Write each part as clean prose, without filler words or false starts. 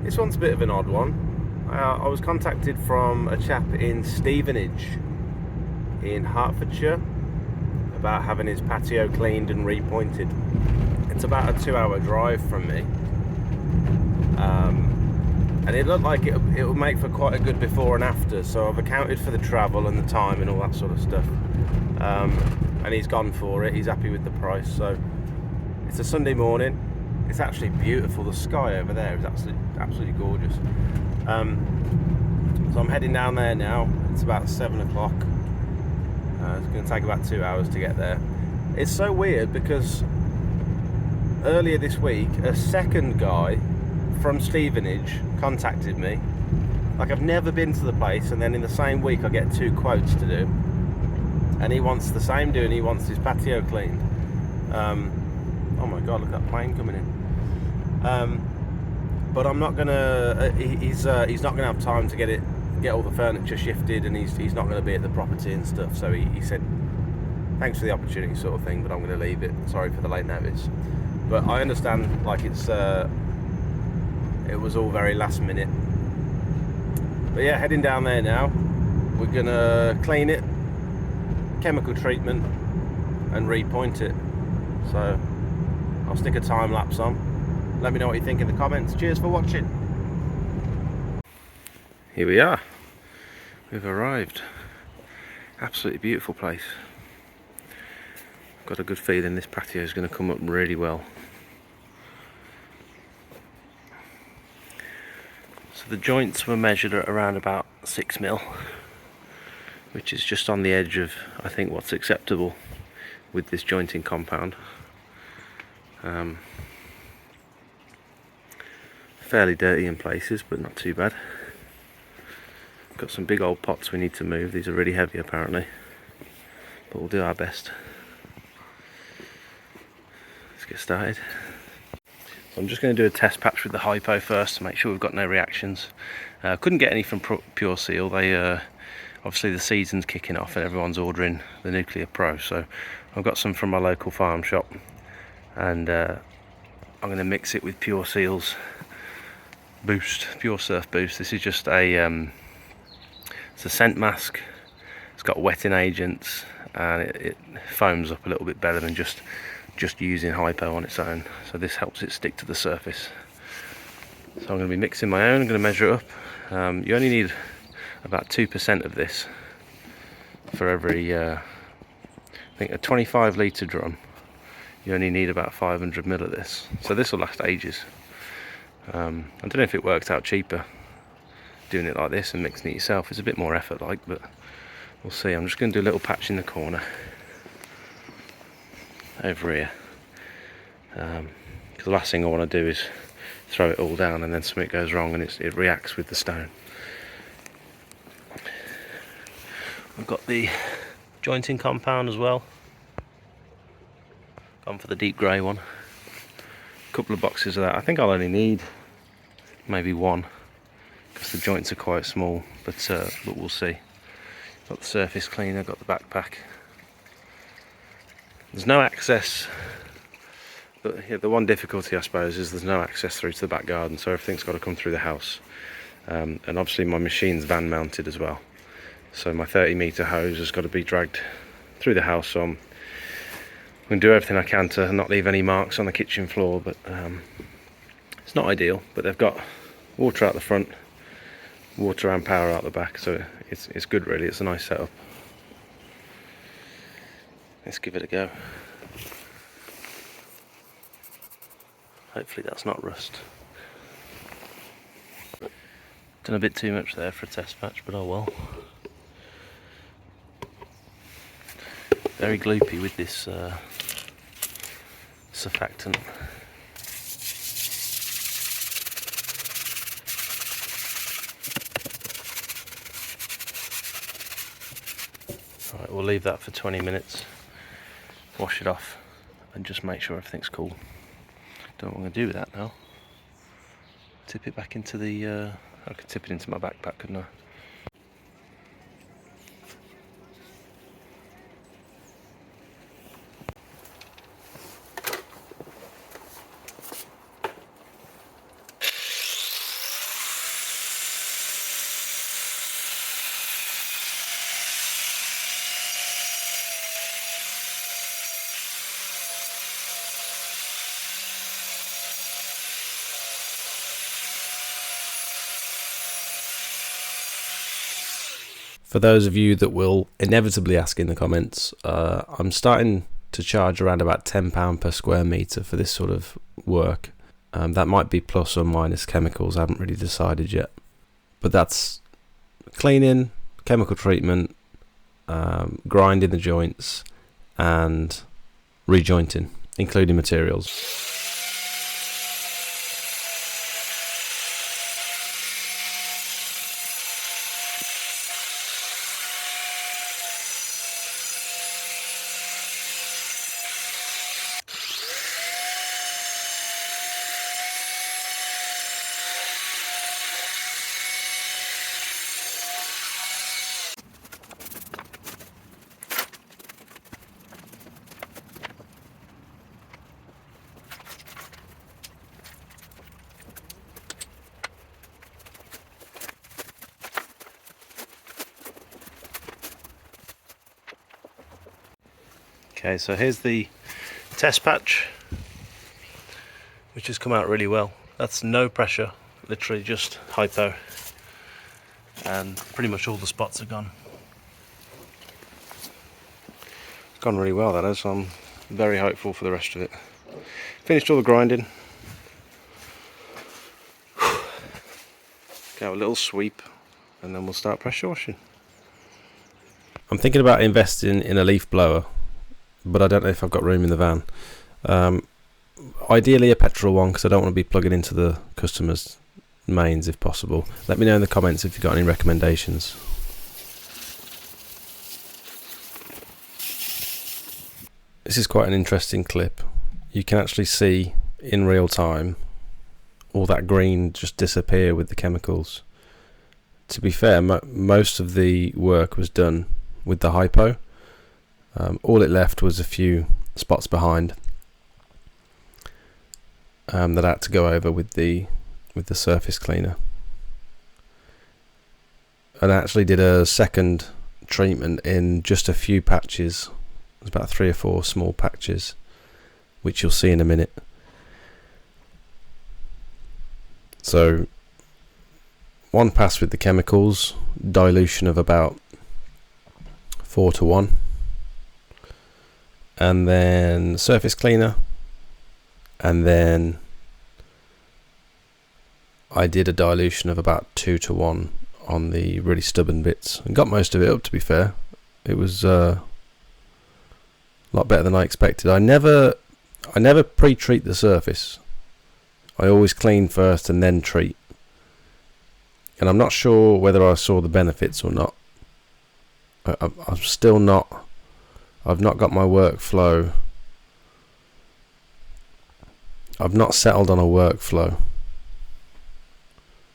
This one's a bit of an odd one. I was contacted from a chap in Stevenage in Hertfordshire about having his patio cleaned and repointed. It's about a 2-hour drive from me, and it looked like it would make for quite a good before and after, so I've accounted for the travel and the time and all that sort of stuff, and he's gone for it. He's happy with the price. So it's a Sunday morning. It's actually beautiful. The sky over there is absolutely gorgeous. So I'm heading down there now. It's about 7 o'clock. It's going to take about 2 hours to get there. It's so weird because earlier this week a second guy from Stevenage contacted me. Like, I've never been to the place, and then in the same week I get 2 quotes to do, and he wants the same doing. He wants his patio cleaned. Oh my god, look at that plane coming in. But I'm not gonna. He's not gonna have time to get all the furniture shifted, and he's not gonna be at the property and stuff. So he said, thanks for the opportunity, sort of thing, but I'm gonna leave it. Sorry for the late notice. But I understand, like, it was all very last minute. But yeah, heading down there now. We're gonna clean it, chemical treatment, and repoint it. So I'll stick a time lapse on. Let me know what you think in the comments. Cheers for watching. Here we are. We've arrived. Absolutely beautiful place. Got a good feeling this patio is going to come up really well. So the joints were measured at around about 6 mil, which is just on the edge of, I think, what's acceptable with this jointing compound. Fairly dirty in places, but not too bad. Got some big old pots we need to move. These are really heavy apparently, but we'll do our best. Let's get started. So I'm just going to do a test patch with the hypo first to make sure we've got no reactions. Couldn't get any from Pure Seal. They obviously the season's kicking off and everyone's ordering the Nuclear Pro, so I've got some from my local farm shop, and I'm going to mix it with Pure Seal's Boost, Pure Surf Boost. This is just it's a scent mask. It's got wetting agents, and it foams up a little bit better than just using hypo on its own. So this helps it stick to the surface. So I'm going to be mixing my own. I'm going to measure it up. You only need about 2% of this for every, I think, a 25 litre drum. You only need about 500 ml of this. So this will last ages. I don't know if it works out cheaper doing it like this and mixing it yourself. It's a bit more effort like, but we'll see. I'm just going to do a little patch in the corner over here, because the last thing I want to do is throw it all down and then something goes wrong and it reacts with the stone. I've got the jointing compound as well. Gone for the deep grey one. A couple of boxes of that. I think I'll only need maybe one, because the joints are quite small, but we'll see. Got the surface cleaner, got the backpack. There's no access, but yeah, the one difficulty I suppose is there's no access through to the back garden, so everything's got to come through the house. And obviously my machine's van mounted as well, so my 30-metre hose has got to be dragged through the house. So I'm going to do everything I can to not leave any marks on the kitchen floor, but it's not ideal. But they've got water out the front, water and power out the back, so it's good really. It's a nice setup. Let's give it a go. Hopefully that's not rust. Done a bit too much there for a test patch, but oh well. Very gloopy with this surfactant. Alright, we'll leave that for 20 minutes. Wash it off and just make sure everything's cool. Don't know what I'm going to do with that now. Tip it back into the... I could tip it into my backpack, couldn't I? For those of you that will inevitably ask in the comments, I'm starting to charge around about £10 per square metre for this sort of work. That might be plus or minus chemicals, I haven't really decided yet. But that's cleaning, chemical treatment, grinding the joints, and rejointing, including materials. Okay, so here's the test patch, which has come out really well. That's no pressure, literally just hypo, and pretty much all the spots are gone. It's gone really well, that is, so I'm very hopeful for the rest of it. Finished all the grinding. Go a little sweep, and then we'll start pressure washing. I'm thinking about investing in a leaf blower, but I don't know if I've got room in the van. Ideally a petrol one, because I don't want to be plugging into the customer's mains if possible. Let me know in the comments if you've got any recommendations. This is quite an interesting clip. You can actually see in real time all that green just disappear with the chemicals. To be fair, most of the work was done with the hypo. All it left was a few spots behind that I had to go over with the surface cleaner. And I actually did a second treatment in just a few patches. It was about 3 or 4 small patches, which you'll see in a minute. So one pass with the chemicals, dilution of about 4:1. And then surface cleaner, and then I did a dilution of about 2:1 on the really stubborn bits, and got most of it up. To be fair, it was a lot better than I expected. I never pre-treat the surface. I always clean first and then treat, and I'm not sure whether I saw the benefits or not. I'm still not. I've not got my workflow. I've not settled on a workflow.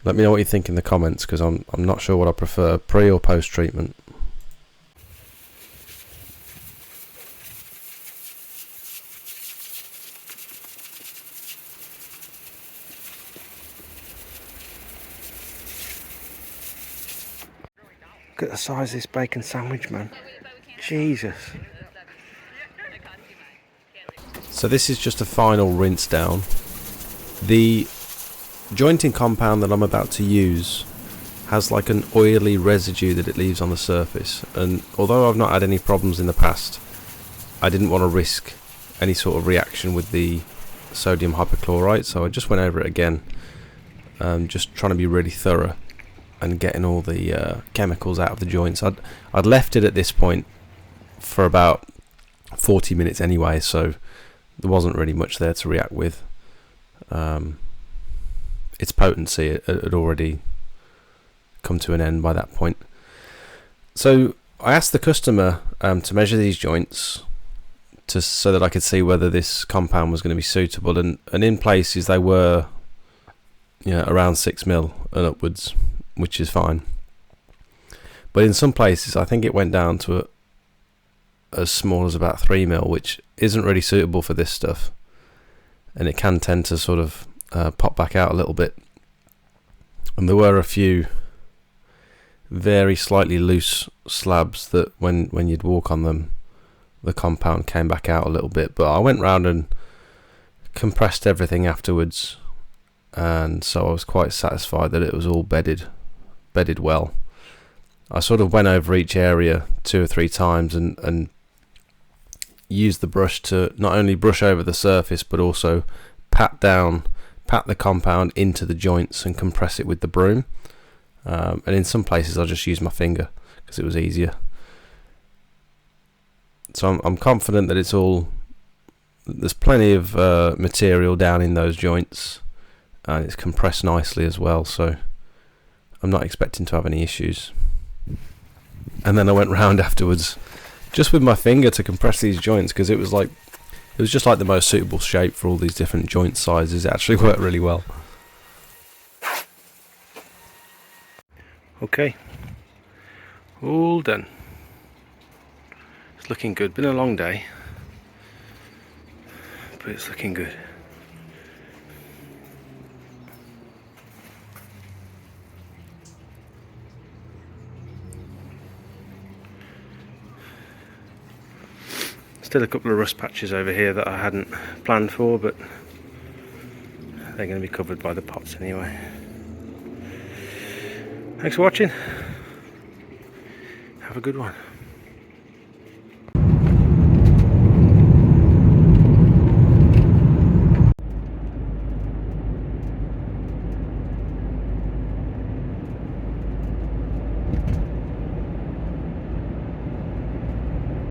Let me know what you think in the comments, because I'm not sure what I prefer, pre or post treatment. Look at the size of this bacon sandwich, man. Jesus. So this is just a final rinse down. The jointing compound that I'm about to use has like an oily residue that it leaves on the surface, and although I've not had any problems in the past, I didn't want to risk any sort of reaction with the sodium hypochlorite, so I just went over it again, just trying to be really thorough and getting all the chemicals out of the joints. I'd left it at this point for about 40 minutes anyway, so there wasn't really much there to react with. Its potency had already come to an end by that point. So I asked the customer to measure these joints so that I could see whether this compound was going to be suitable, and in places they were around 6mm and upwards, which is fine. But in some places I think it went down to as small as about 3mm, which isn't really suitable for this stuff, and it can tend to sort of pop back out a little bit. And there were a few very slightly loose slabs that when you'd walk on them, the compound came back out a little bit. But I went round and compressed everything afterwards, and so I was quite satisfied that it was all bedded well. I sort of went over each area 2 or 3 times and used the brush to not only brush over the surface but also pat the compound into the joints and compress it with the broom. And in some places I just used my finger because it was easier. So I'm confident that there's plenty of material down in those joints, and it's compressed nicely as well, so I'm not expecting to have any issues. And then I went round afterwards just with my finger to compress these joints, because it was just like the most suitable shape for all these different joint sizes. It actually worked really well. Okay, all done. It's looking good. Been a long day, but it's looking good. Still a couple of rust patches over here that I hadn't planned for, but they're going to be covered by the pots anyway. Thanks for watching. Have a good one.